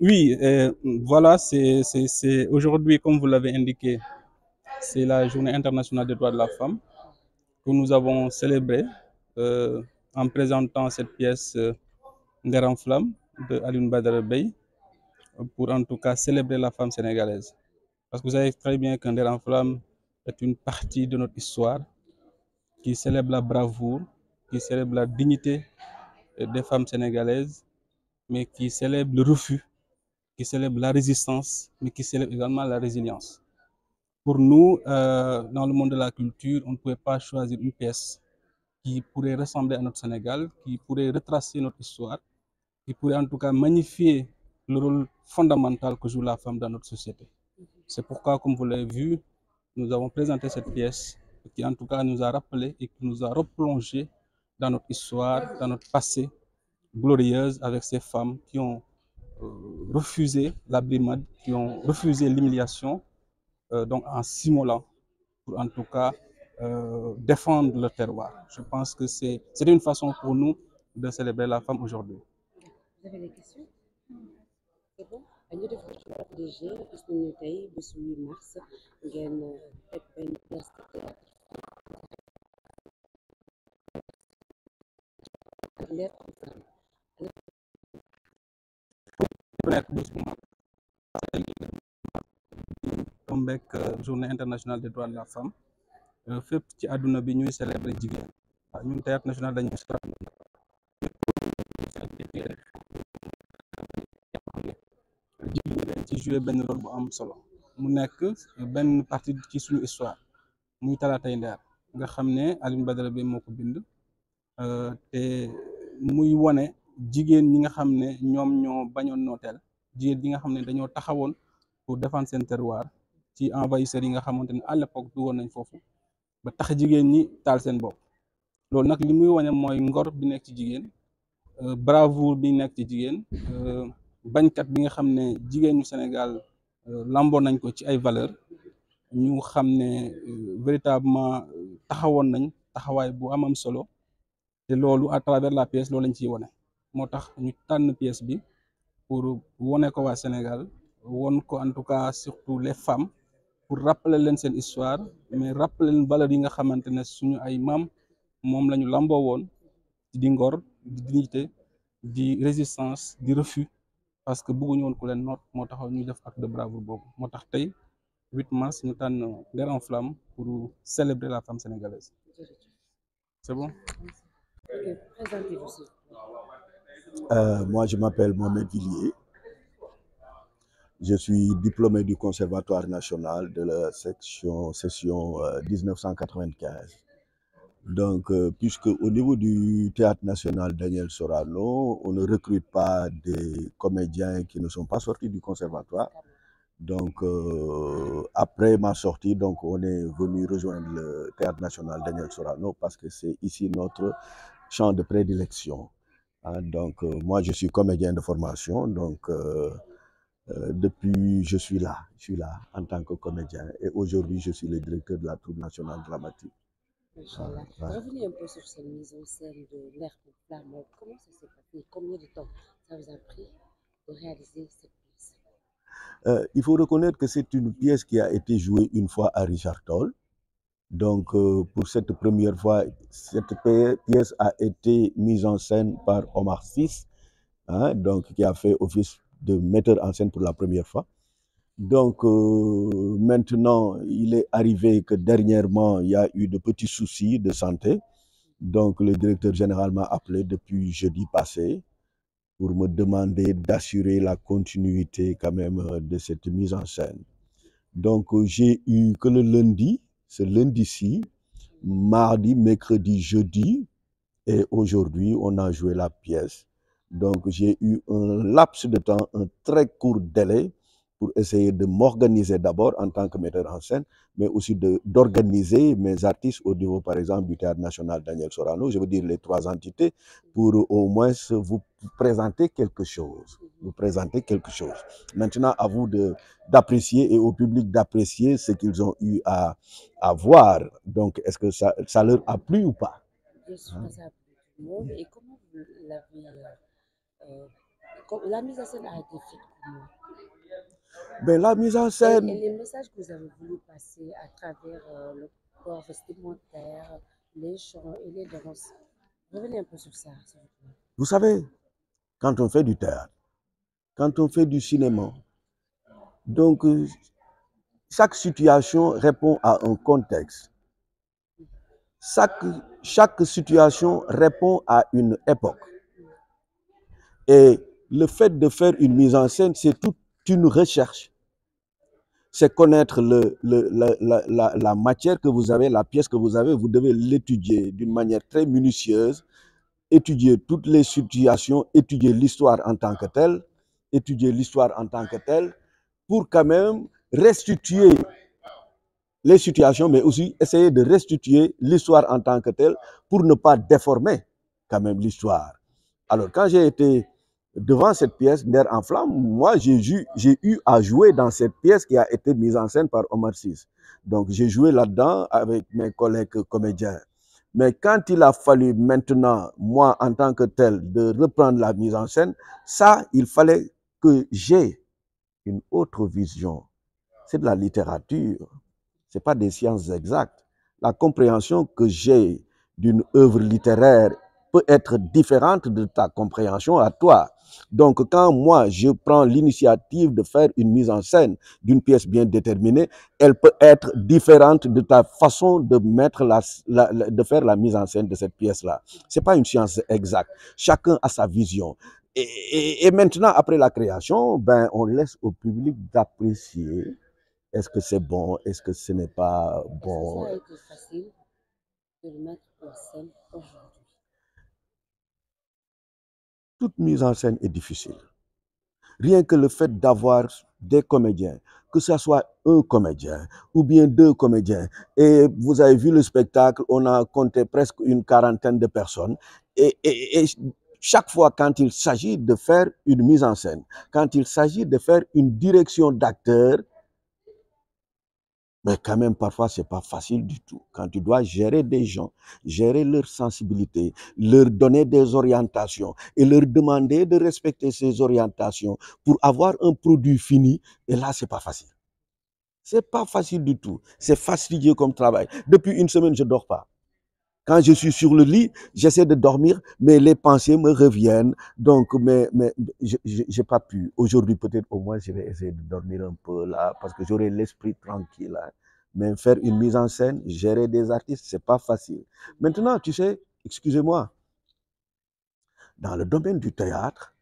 Oui, voilà, c'est aujourd'hui, comme vous l'avez indiqué, c'est la Journée internationale des droits de la femme que nous avons célébrée euh, en présentant cette pièce Nder en flamme de Alioune Badara Bèye pour en tout cas célébrer la femme sénégalaise. Parce que vous savez très bien qu'un Nder en flamme est une partie de notre histoire qui célèbre la bravoure, qui célèbre la dignité des femmes sénégalaises, mais qui célèbre le refus, qui célèbre la résistance, mais qui célèbre également la résilience. Pour nous, dans le monde de la culture, on ne pouvait pas choisir une pièce qui pourrait ressembler à notre Sénégal, qui pourrait retracer notre histoire, qui pourrait en tout cas magnifier le rôle fondamental que joue la femme dans notre société. C'est pourquoi, comme vous l'avez vu, nous avons présenté cette pièce qui en tout cas nous a rappelé et qui nous a replongé dans notre histoire, dans notre passé glorieuse avec ces femmes qui ont refusé la brimade, qui ont refusé l'humiliation, donc en s'immolant pour en tout cas défendre le terroir. Je pense que c'est une façon pour nous de célébrer la femme aujourd'hui. Vous avez des questions? C'est bon? ñu def ko ci DG gis nañu tey bésu 8 mars ngeen teg benn place de théâtre Nder en flamme. tombeek journée internationale des droits de la femme fépp ci àdduna bi ñuy célébrer jigéen waaw ñun théâtre national dañuy jigéen dañ ci jouer benn rôle bu am solo mu nekk benn partie ci suñu histoire muy Talaatay Nder nga xam ne Alioune Badara Bèye moo ko bind te muy wone jigéen ñi nga xam ne ñoom ñoo bañoon nooteel jigéen ñi nga xam ne dañoo taxawoon pour défendre seen terroir ci envahisseurs yi nga xamante ne à l'époque du woon nañ foofu ba tax jigéen ñi taal seen bopp loolu nag li muy wane mooy ngor bi nekk ci jigéen bravoure bi nekk ci jigéen bañkat bi nga xam ne jigéenu Sénégal lamboo nañ ko ci ay valeur ñu xam ne véritablement taxawoon nañ taxawaay bu am solo te loolu à travers la pièce loolu lañ ciy wane moo tax ñu tànn pièce bi pour wone ko waa Sénégal won ko en tout cas surtout les femmes pour rappeler leen seen histoire mais rappeler leen valeurs yi nga xamante ne suñu ay maam moom la ñu lamboo woon di ngor di dignité di résistance di refus parce que bëgguñu woon ku leen noot moo taxaw ñuy def acte de bravoure boobu moo tax tey 8 mars ñu tànn Nder en flamme pour célébrer la femme sénégalaise. C'est bon? Ok, présentez-vous s'il vous plaît. Moi, je m'appelle Mohamed Villiers. Je suis diplômé du Conservatoire national de la session 1995. Donc, puisque au niveau du Théâtre national Daniel Sorano, on ne recrute pas des comédiens qui ne sont pas sortis du Conservatoire. Donc, après ma sortie, donc, on est venu rejoindre le Théâtre national Daniel Sorano parce que c'est ici notre champ de prédilection. Donc, moi, je suis comédien de formation. Donc, depuis, je suis là en tant que comédien. Et aujourd'hui, je suis le directeur de la troupe nationale dramatique. Inch'Allah. Revenez un peu sur cette mise en scène de Nder en flamme. Comment ça s'est passé? Combien de temps ça vous a pris de réaliser cette pièce? Il faut reconnaître que c'est une pièce qui a été jouée une fois à Richard Toll. Donc, pour cette première fois, cette pièce a été mise en scène par Omar Sy, donc, qui a fait office de metteur en scène pour la première fois. Donc, maintenant, il est arrivé que dernièrement, il y a eu de petits soucis de santé. Donc, le directeur général m'a appelé depuis jeudi passé pour me demander d'assurer la continuité quand même de cette mise en scène. Donc, j'ai eu que le lundi, ce lundi-ci, mardi, mercredi, jeudi, et aujourd'hui, on a joué la pièce. Donc, j'ai eu un laps de temps, un très court délai pour essayer de m'organiser d'abord en tant que metteur en scène, mais aussi d'organiser mes artistes au niveau, par exemple, du Théâtre national Daniel Sorano, je veux dire les 3 entités, pour au moins vous présenter quelque chose. Maintenant, à vous d'apprécier et au public d'apprécier ce qu'ils ont eu à voir. Donc, est-ce que ça leur a plu ou pas? Bien sûr que ça a plu tout le monde. Et comment vous l'avez... la mise en scène a été faite comment? Ben, la mise en scène... Et les messages que vous avez voulu passer à travers le corps vestimentaire, les chants et les danses, revenez un peu sur ça, s'il vous plaît. Vous savez, quand on fait du théâtre, quand on fait du cinéma, donc chaque situation répond à un contexte. Chaque situation répond à une époque. Et le fait de faire une mise en scène, c'est toute une recherche. C'est connaître la matière que vous avez, la pièce que vous avez, vous devez l'étudier d'une manière très minutieuse, étudier toutes les situations, étudier l'histoire en tant que telle, pour quand même restituer les situations, mais aussi essayer de restituer l'histoire en tant que telle pour ne pas déformer quand même l'histoire. Alors, quand j'ai été devant cette pièce, Nder en flamme, moi, j'ai eu à jouer dans cette pièce qui a été mise en scène par Omar Sy. Donc, j'ai joué là-dedans avec mes collègues comédiens. Mais quand il a fallu maintenant, moi, en tant que tel, de reprendre la mise en scène, ça, il fallait que j'ai une autre vision. C'est de la littérature. Ce n'est pas des sciences exactes. La compréhension que j'ai d'une œuvre littéraire peut être différente de ta compréhension à toi. Donc, quand moi, je prends l'initiative de faire une mise en scène d'une pièce bien déterminée, elle peut être différente de ta façon de de faire la mise en scène de cette pièce-là. Ce n'est pas une science exacte. Chacun a sa vision. Et maintenant, après la création, ben, on laisse au public d'apprécier. Est-ce que c'est bon? Est-ce que ce n'est pas bon? Est-ce que ça a été facile de le mettre en scène aujourd'hui? Toute mise en scène est difficile. Rien que le fait d'avoir des comédiens, que ce soit un comédien ou bien deux comédiens, et vous avez vu le spectacle, on a compté presque une quarantaine de personnes, et chaque fois quand il s'agit de faire une mise en scène, quand il s'agit de faire une direction d'acteur, mais quand même, parfois, ce n'est pas facile du tout. Quand tu dois gérer des gens, gérer leur sensibilité, leur donner des orientations et leur demander de respecter ces orientations pour avoir un produit fini, et là, ce n'est pas facile. Ce n'est pas facile du tout. C'est fastidieux comme travail. Depuis une semaine, je ne dors pas. Quand je suis sur le lit, j'essaie de dormir, mais les pensées me reviennent. Donc, mais je n'ai pas pu. Aujourd'hui, peut-être au moins, je vais essayer de dormir un peu là, parce que j'aurai l'esprit tranquille. Hein. Mais faire une mise en scène, gérer des artistes, ce n'est pas facile. Maintenant, tu sais, excusez-moi, dans le domaine du théâtre,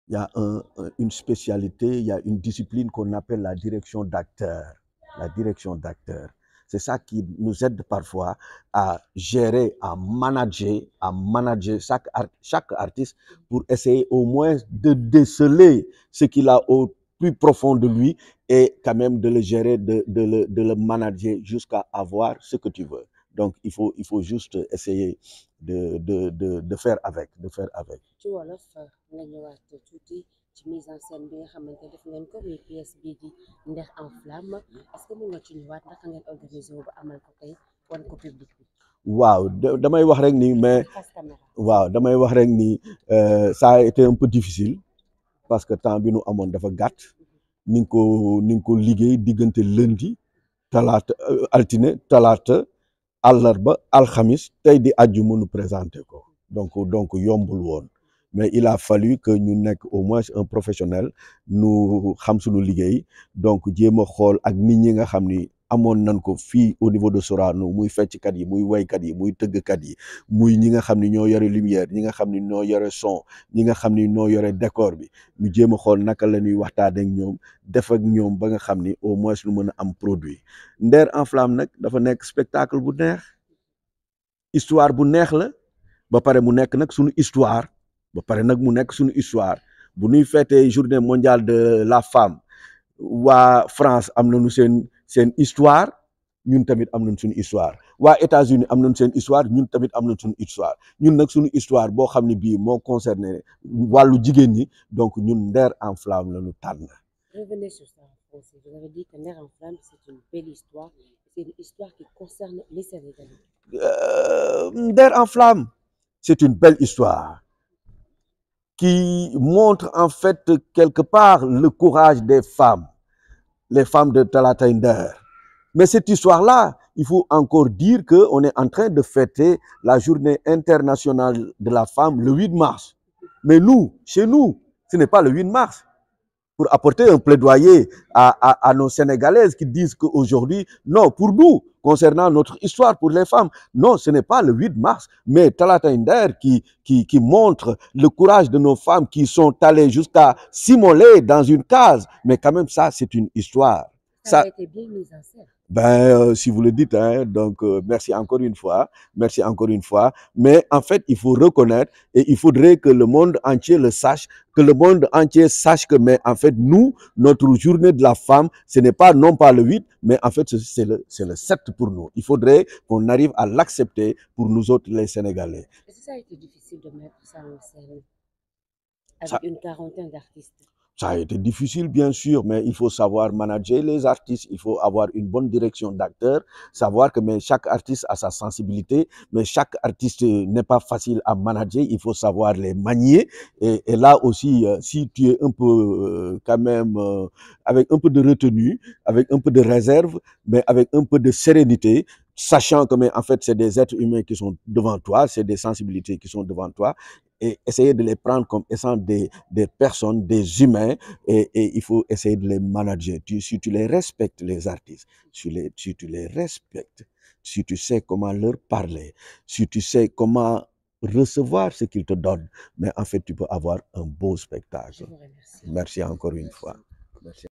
il y a une spécialité, il y a une discipline qu'on appelle la direction d'acteur. La direction d'acteur. C'est ça qui nous aide parfois à gérer, à manager chaque artiste pour essayer au moins de déceler ce qu'il a au plus profond de lui et quand même de le gérer, de le manager jusqu'à avoir ce que tu veux. Donc, il faut juste essayer de faire avec. ci wolof nga ñëwaat tuuti ci mise en scène bi nga xamante def ngeen ko muy pièce bii di Nder en flamme est-ce que mën nga ci ñëwaat naka ngeen organisé wu ba amal ko tey wan ko public bi. waaw damay wax rek ni mais waaw damay wax rek ni ça a été un peu difficile parce que temps bi nu amoon dafa gàtt ni nga ko liggéey diggante lundi talaata altine talaata àllarba alxamis tey di àjjuma nu présenté ko donc yombul woon mais il a fallu que ñu nekk au moins un professionnel nu xam suñu liggéey donc jéem a xool ak nit ñi nga xam ni amoon nañ ko fii au niveau de Sorano muy fecckat yi muy waykat yi muy tëggkat yi muy ñi nga xam ni ñoo yore lumière ñi nga xam ni ñoo yore son ñi nga xam ni ñoo yore décor bi ñu jéem a xool naka la ñuy waxtaanee ak ñoom def ak ñoom ba nga xam ni au moins lu mën a am produit Nder en flamme nag dafa nekk spectacle bu neex histoire bu neex la ba pare mu nekk nag suñu histoire ba pare nag mu nekk suñu histoire bu ñuy fêter journée mondiale de la femme waa France am nañu seen histoire ñun tamit am nañ suñu histoire waa États-Unis am nañ seen histoire ñun tamit am nañ suñu histoire ñun nag suñu histoire boo xam ne bii moo concerné wàllu jigéen ñi donc ñun Nder en flamme la ñu tànn. Revenez sur ça en français. Vous avez dit que Nder en flamme c'est une belle histoire. C'est une histoire qui concerne les Sénégalais. Nder en flamme c'est une belle histoire qui montre en fait quelque part le courage des femmes, les femmes de Talatainder. Mais cette histoire-là, il faut encore dire qu'on est en train de fêter la journée internationale de la femme le 8 mars. Mais nous, chez nous, ce n'est pas le 8 mars. Pour apporter un plaidoyer à nos Sénégalaises qui disent qu'aujourd'hui, non, pour nous, concernant notre histoire pour les femmes, non, ce n'est pas le 8 mars, mais Talatainder qui montre le courage de nos femmes qui sont allées jusqu'à s'immoler dans une case. Mais quand même, ça, c'est une histoire. Ça a été bien mis en scène. Si vous le dites, hein, donc merci encore une fois, merci encore une fois. Mais en fait, il faut reconnaître et il faudrait que le monde entier le sache, que le monde entier sache que, mais en fait, nous, notre journée de la femme, ce n'est pas non pas le 8, mais en fait, c'est le 7 pour nous. Il faudrait qu'on arrive à l'accepter pour nous autres, les Sénégalais. Est-ce que ça a été difficile de mettre ça en scène avec une quarantaine d'artistes? Ça a été difficile, bien sûr, mais il faut savoir manager les artistes, il faut avoir une bonne direction d'acteurs, savoir que mais chaque artiste a sa sensibilité, mais chaque artiste n'est pas facile à manager, il faut savoir les manier. Et là aussi, si tu es un peu quand même avec un peu de retenue, avec un peu de réserve, mais avec un peu de sérénité, sachant que mais en fait c'est des êtres humains qui sont devant toi, c'est des sensibilités qui sont devant toi, et essayer de les prendre comme étant des personnes, des humains, et il faut essayer de les manager. Si tu les respectes, les artistes, si tu les respectes, si tu sais comment leur parler, si tu sais comment recevoir ce qu'ils te donnent, mais en fait, tu peux avoir un beau spectacle. Je vous remercie. Merci encore une fois. Merci.